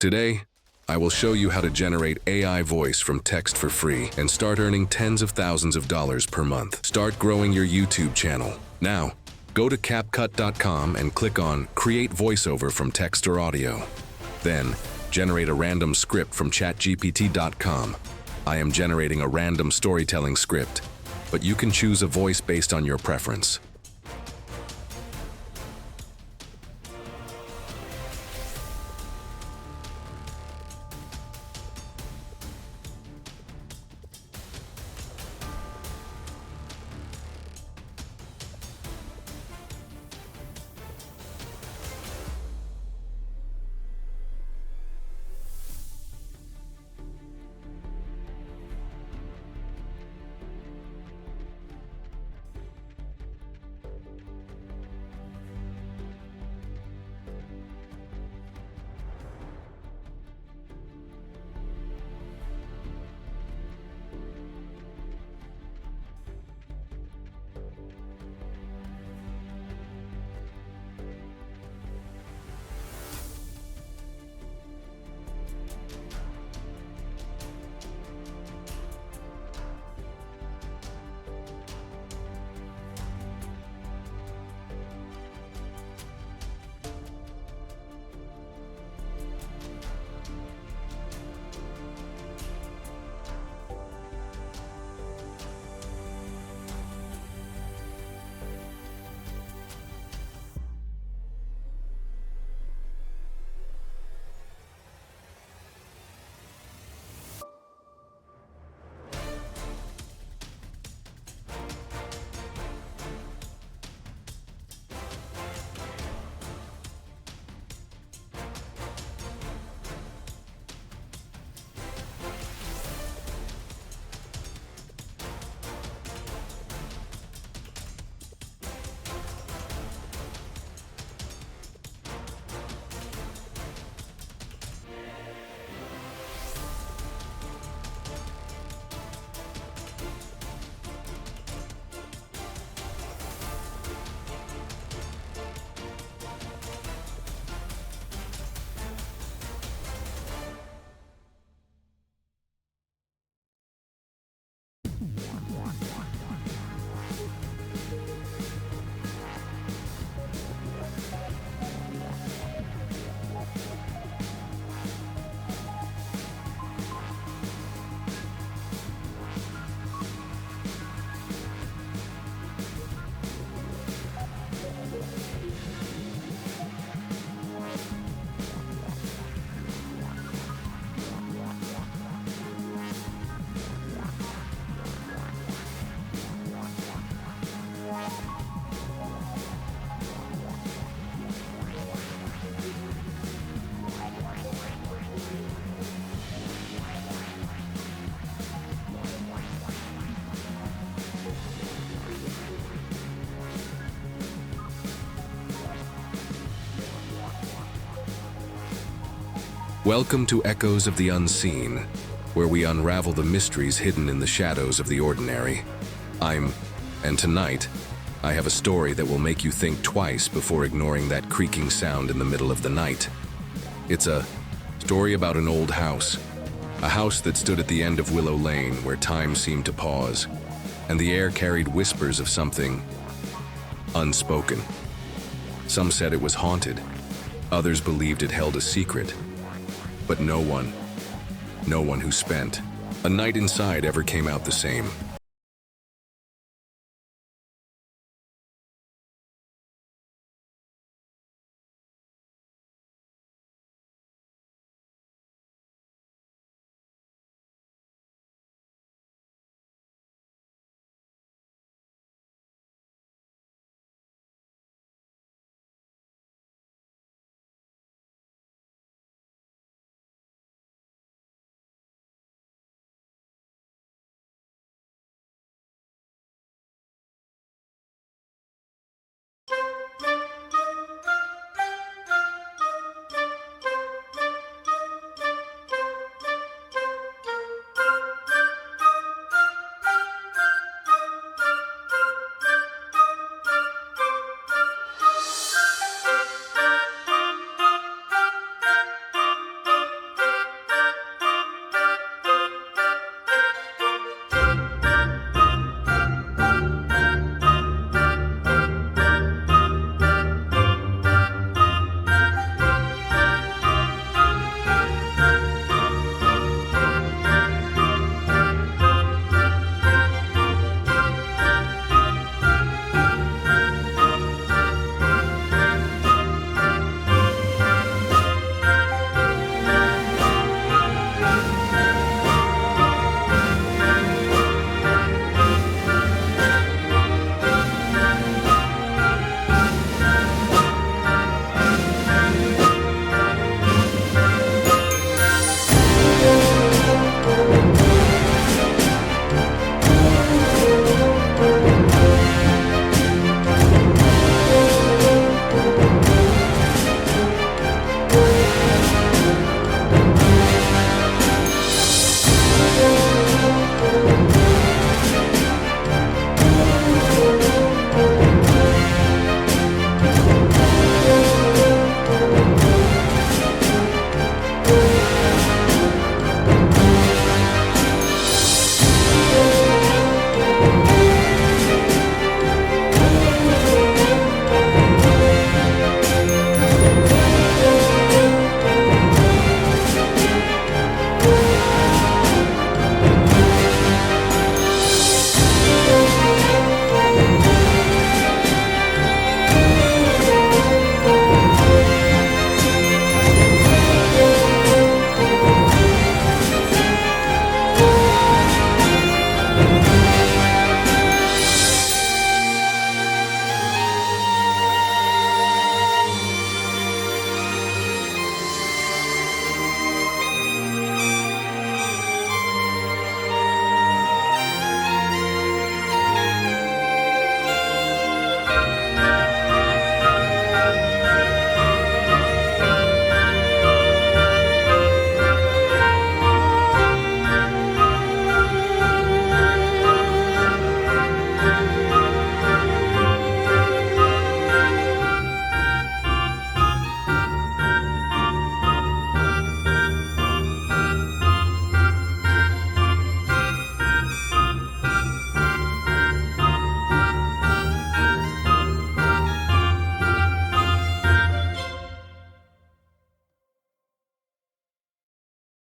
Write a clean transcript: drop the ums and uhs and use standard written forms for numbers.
Today, I will show you how to generate AI voice from text for free and start earning tens of thousands of dollars per month. Start growing your YouTube channel. Now, go to CapCut.com and click on Create Voiceover from Text or Audio. Then, generate a random script from ChatGPT.com. I am generating a random storytelling script, but you can choose a voice based on your preference. Welcome to Echoes of the Unseen, where we unravel the mysteries hidden in the shadows of the ordinary. And tonight, I have a story that will make you think twice before ignoring that creaking sound in the middle of the night. It's a story about an old house, a house that stood at the end of Willow Lane where time seemed to pause, and the air carried whispers of something unspoken. Some said it was haunted, others believed it held a secret. But no one who spent a night inside ever came out the same.